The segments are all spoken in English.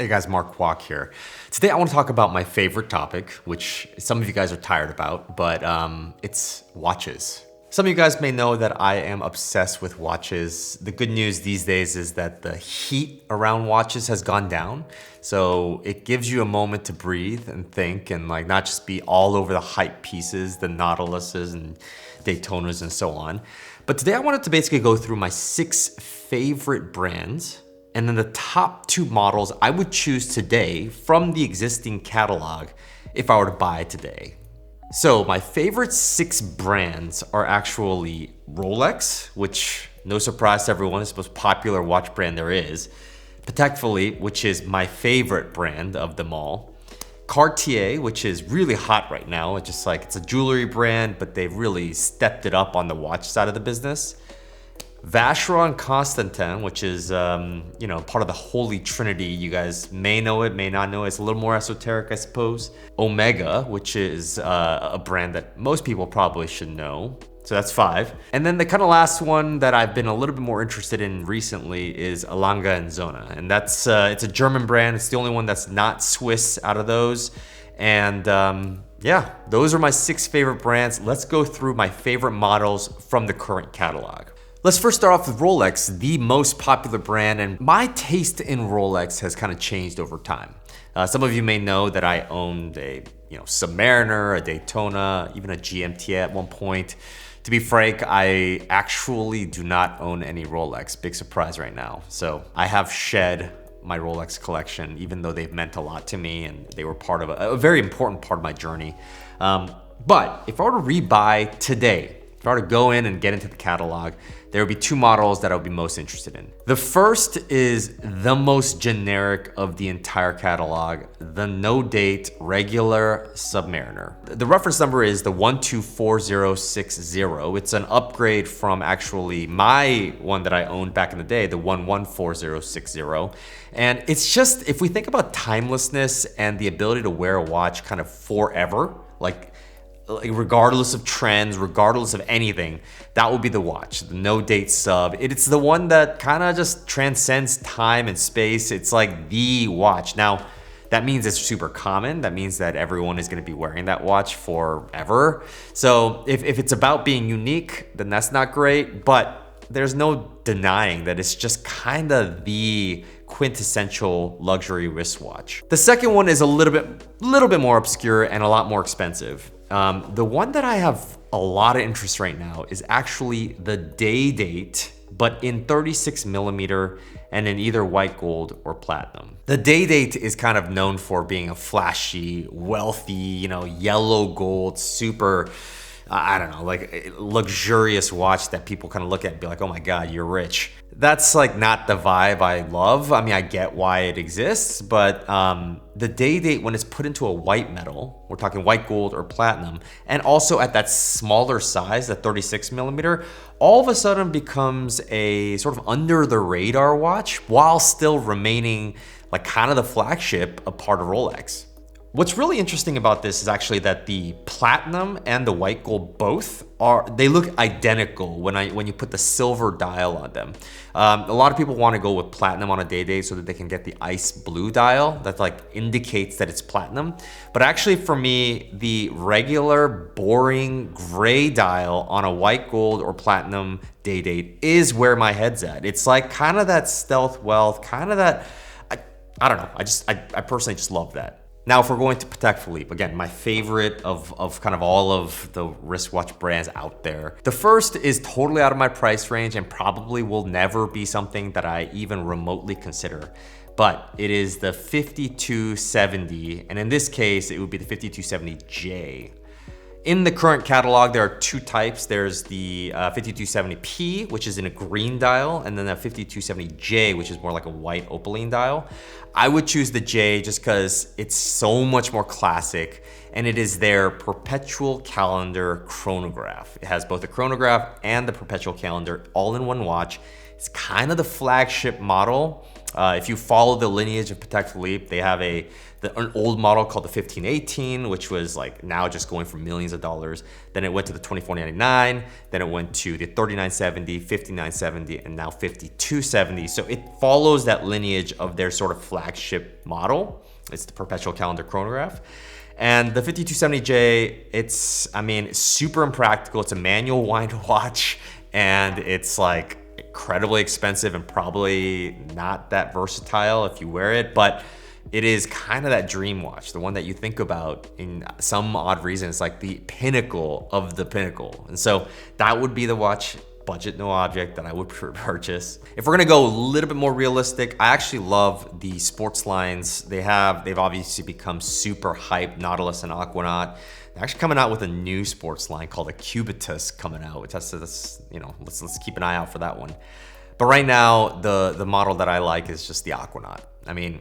Hey guys, Mark Kwok here. Today I want to talk about my favorite topic, which some of you guys are tired about, but it's watches. Some of you guys may know that I am obsessed with watches. The good news these days is that the heat around watches has gone down. So it gives you a moment to breathe and think and like not just be all over the hype pieces, the Nautiluses and Daytonas and so on. But today I wanted to basically go through my 6 favorite brands and then the top 2 models I would choose today from the existing catalog if I were to buy today. So my favorite 6 brands are actually Rolex, which no surprise to everyone is the most popular watch brand there is. Patek Philippe, which is my favorite brand of them all. Cartier, which is really hot right now. It's a jewelry brand, but they've really stepped it up on the watch side of the business. Vacheron Constantin, which is part of the Holy Trinity. You guys may know it, may not know it. It's a little more esoteric, I suppose. Omega, which is a brand that most people probably should know. So that's 5. And then the kind of last one that I've been a little bit more interested in recently is A Lange Sohne. And that's it's a German brand. It's the only one that's not Swiss out of those. And yeah, those are my 6 favorite brands. Let's go through my favorite models from the current catalog. Let's first start off with Rolex, the most popular brand, and my taste in Rolex has kind of changed over time. Some of you may know that I owned a Submariner, a Daytona, even a GMT at one point. To be frank, I actually do not own any Rolex. Big surprise right now. So I have shed my Rolex collection, even though they've meant a lot to me and they were part of a very important part of my journey. But if I were to rebuy today, if I were to go in and get into the catalog, there would be 2 models that I would be most interested in. The first is the most generic of the entire catalog, the no-date regular Submariner. The reference number is the 124060. It's an upgrade from actually my one that I owned back in the day, the 114060. And it's just, if we think about timelessness and the ability to wear a watch kind of forever, like regardless of trends, regardless of anything, that will be the watch, the no date sub. It's the one that kind of just transcends time and space. It's like the watch. Now, that means it's super common. That means that everyone is going to be wearing that watch forever. So if it's about being unique, then that's not great, but there's no denying that it's just kind of the quintessential luxury wristwatch. The second one is a little bit more obscure and a lot more expensive. The one that I have a lot of interest right now is actually the day date, but in 36 millimeter and in either white gold or platinum. The day date is kind of known for being a flashy, wealthy, yellow gold, super, I don't know, like luxurious watch that people kind of look at and be like, oh my God, you're rich. That's like not the vibe I love. I mean, I get why it exists, but the day date, when it's put into a white metal, we're talking white gold or platinum, and also at that smaller size, the 36 millimeter, all of a sudden becomes a sort of under the radar watch while still remaining like kind of the flagship, a part of Rolex. What's really interesting about this is actually that the platinum and the white gold they look identical when you put the silver dial on them. A lot of people want to go with platinum on a day date so that they can get the ice blue dial that like indicates that it's platinum. But actually for me, the regular boring gray dial on a white gold or platinum day date is where my head's at. It's like kind of that stealth wealth, kind of that, I don't know. I personally just love that. Now, if we're going to Patek Philippe, again, my favorite of kind of all of the wristwatch brands out there. The first is totally out of my price range and probably will never be something that I even remotely consider. But it is the 5270, and in this case, it would be the 5270J. In the current catalog, there are 2 types. There's the 5270P, which is in a green dial, and then the 5270J, which is more like a white opaline dial. I would choose the J just because it's so much more classic, and it is their perpetual calendar chronograph. It has both the chronograph and the perpetual calendar all in one watch. It's kind of the flagship model. If you follow the lineage of Patek Philippe, they have an old model called the 1518, which was like now just going for millions of dollars. Then it went to the 2499, then it went to the 3970, 5970, and now 5270. So it follows that lineage of their sort of flagship model. It's the perpetual calendar chronograph. And the 5270J, it's super impractical. It's a manual wind watch, and it's like incredibly expensive and probably not that versatile if you wear it, but it is kind of that dream watch, the one that you think about in some odd reason. It's like the pinnacle of the pinnacle. And so that would be the watch, budget no object, that I would purchase. If we're gonna go a little bit more realistic, I actually love the sports lines. They've obviously become super hyped, Nautilus and Aquanaut. They're actually coming out with a new sports line called a Cubitus coming out, which let's keep an eye out for that one. But right now, the model that I like is just the Aquanaut. I mean,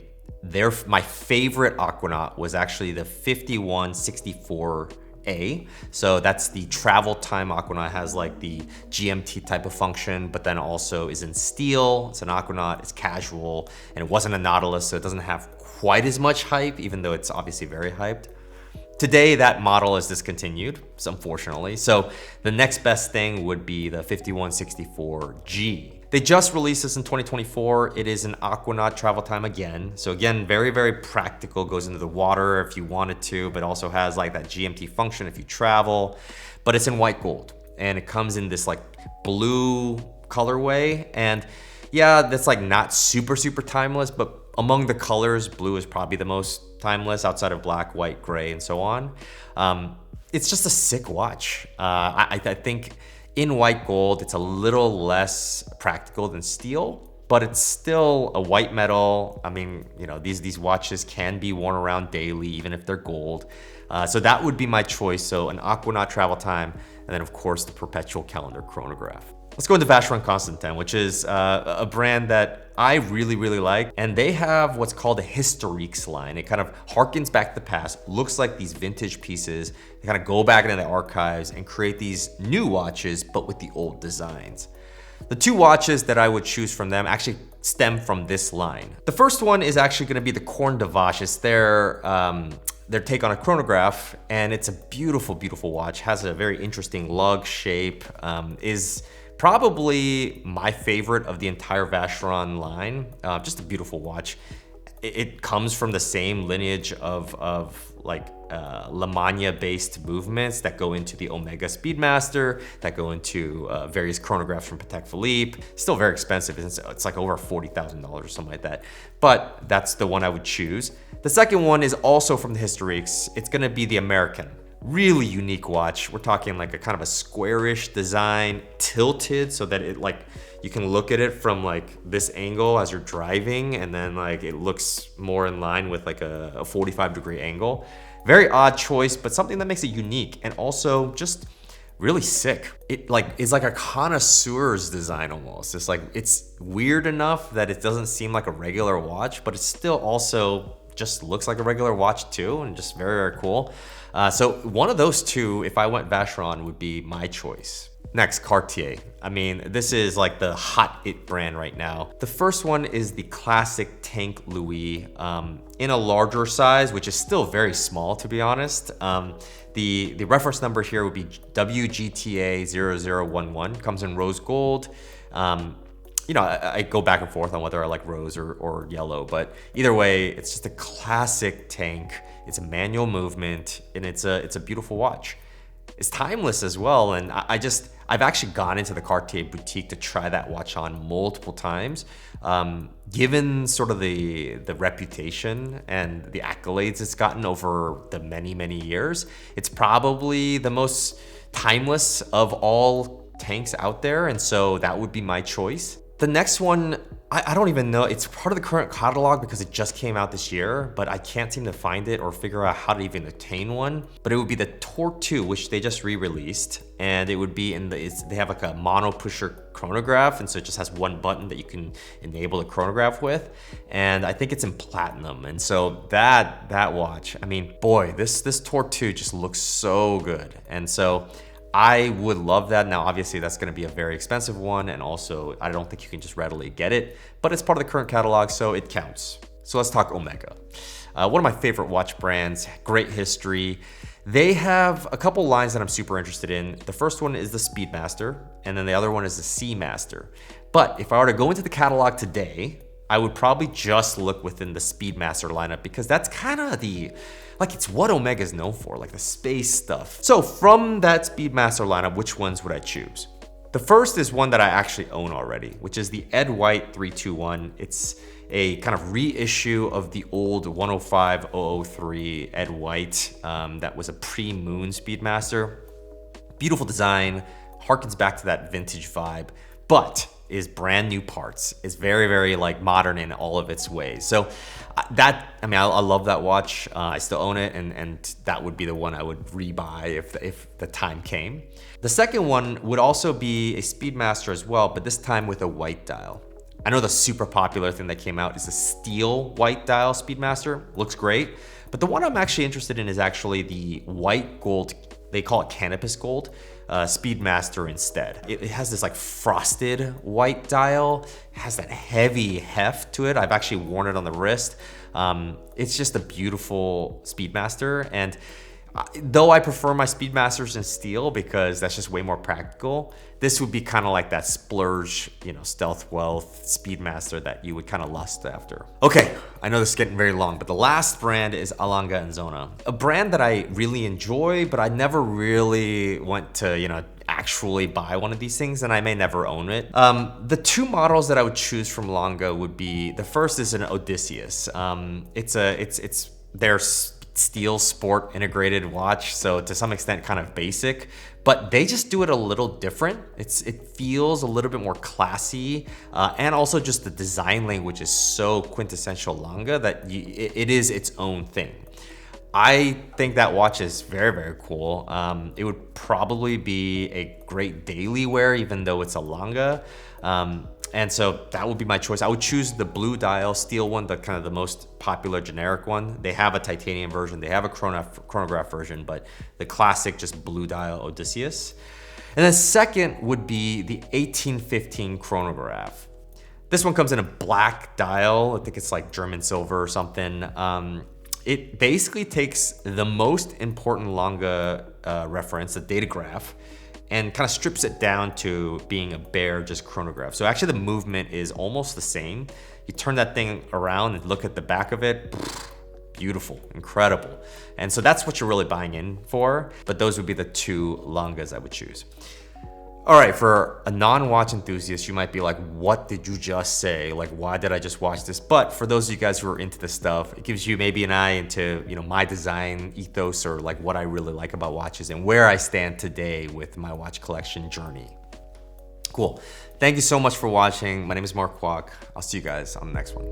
my favorite Aquanaut was actually the 5164A. So that's the travel time Aquanaut. It has like the GMT type of function, but then also is in steel. It's an Aquanaut, it's casual, and it wasn't a Nautilus, so it doesn't have quite as much hype, even though it's obviously very hyped. Today, that model is discontinued, unfortunately. So the next best thing would be the 5164G. They just released this in 2024. It is an Aquanaut travel time again. So again, very, very practical, goes into the water if you wanted to, but also has like that GMT function if you travel, but it's in white gold. And it comes in this like blue colorway. And yeah, that's like not super, super timeless, but among the colors, blue is probably the most timeless outside of black, white, gray, and so on. It's just a sick watch. I think in white gold, it's a little less practical than steel, but it's still a white metal. I mean, these watches can be worn around daily, even if they're gold. So that would be my choice. So an Aquanaut travel time, and then of course the perpetual calendar chronograph. Let's go into Vacheron Constantin, which is a brand that I really, really like. And they have what's called a Historiques line. It kind of harkens back to the past, looks like these vintage pieces. They kind of go back into the archives and create these new watches, but with the old designs. The two watches that I would choose from them actually stem from this line. The first one is actually gonna be the Corne de Vache. It's their take on a chronograph, and it's a beautiful, beautiful watch. Has a very interesting lug shape, is probably my favorite of the entire Vacheron line. Just a beautiful watch. It comes from the same lineage of like Lemania-based movements that go into the Omega Speedmaster, that go into various chronographs from Patek Philippe. Still very expensive. It's like over $40,000 or something like that. But that's the one I would choose. The second one is also from the Historiques. It's gonna be the American. Really unique watch. We're talking like a kind of a squarish design, tilted so that it like, you can look at it from like this angle as you're driving, and then like it looks more in line with like a 45-degree angle. Very odd choice, but something that makes it unique and also just really sick. It like is like a connoisseur's design almost. It's like, it's weird enough that it doesn't seem like a regular watch, but it still also just looks like a regular watch too, and just very, very cool. So one of those two, if I went Vacheron, would be my choice. Next, Cartier. I mean, this is like the hot it brand right now. The first one is the classic Tank Louis in a larger size, which is still very small, to be honest. The reference number here would be WGTA 0011, comes in rose gold. I go back and forth on whether I like rose or yellow, but either way, it's just a classic Tank. It's a manual movement, and it's a beautiful watch. It's timeless as well, and I've actually gone into the Cartier boutique to try that watch on multiple times. Given sort of the reputation and the accolades it's gotten over the many, many years, it's probably the most timeless of all Tanks out there, and so that would be my choice. The next one, I don't even know. It's part of the current catalog because it just came out this year, but I can't seem to find it or figure out how to even obtain one. But it would be the Tour 2, which they just re-released. And it would be they have like a mono pusher chronograph. And so it just has one button that you can enable the chronograph with. And I think it's in platinum. And so that watch, I mean, boy, this Tour 2 just looks so good. And so I would love that. Now, obviously, that's going to be a very expensive one, and also I don't think you can just readily get it, but it's part of the current catalog, so it counts. So let's talk Omega. One of my favorite watch brands, great history. They have a couple lines that I'm super interested in. The first one is the Speedmaster, and then the other one is the Seamaster. But if I were to go into the catalog today, I would probably just look within the Speedmaster lineup because that's kind of it's what Omega's known for, like the space stuff. So from that Speedmaster lineup, which ones would I choose? The first is one that I actually own already, which is the Ed White 321. It's a kind of reissue of the old 105-003 Ed White that was a pre-Moon Speedmaster. Beautiful design, harkens back to that vintage vibe, but is brand new parts. It's very, very like modern in all of its ways. So I love that watch. I still own it, and that would be the one I would rebuy if the time came. The second one would also be a Speedmaster as well, but this time with a white dial. I know the super popular thing that came out is the steel white dial Speedmaster. Looks great, but the one I'm actually interested in is actually the white gold, they call it Canopus Gold, Speedmaster instead. It has this like frosted white dial. It has that heavy heft to it. I've actually worn it on the wrist. It's just a beautiful Speedmaster, and though I prefer my Speedmasters in steel because that's just way more practical, this would be kind of like that splurge, stealth wealth Speedmaster that you would kind of lust after. Okay, I know this is getting very long, but the last brand is A Lange Sohne, a brand that I really enjoy, but I never really went to, actually buy one of these things, and I may never own it. The two models that I would choose from Lange would be, the first is an Odysseus. It's their steel sport integrated watch, so to some extent kind of basic, but they just do it a little different. It feels a little bit more classy, and also just the design language is so quintessential Lange that it is its own thing. I think that watch is very, very cool. It would probably be a great daily wear, even though it's a Lange. And so that would be my choice. I would choose the blue dial steel one, the kind of the most popular generic one. They have a titanium version, they have a chronograph version, but the classic just blue dial Odysseus. And then second would be the 1815 chronograph. This one comes in a black dial. I think it's like German silver or something. It basically takes the most important Lange reference, the data graph, and kind of strips it down to being a bare just chronograph. So actually the movement is almost the same. You turn that thing around and look at the back of it, beautiful, incredible. And so that's what you're really buying in for, but those would be the two Langes I would choose. All right, for a non-watch enthusiast, you might be like, what did you just say? Like, why did I just watch this? But for those of you guys who are into this stuff, it gives you maybe an eye into, my design ethos, or like what I really like about watches and where I stand today with my watch collection journey. Cool. Thank you so much for watching. My name is Mark Kwok. I'll see you guys on the next one.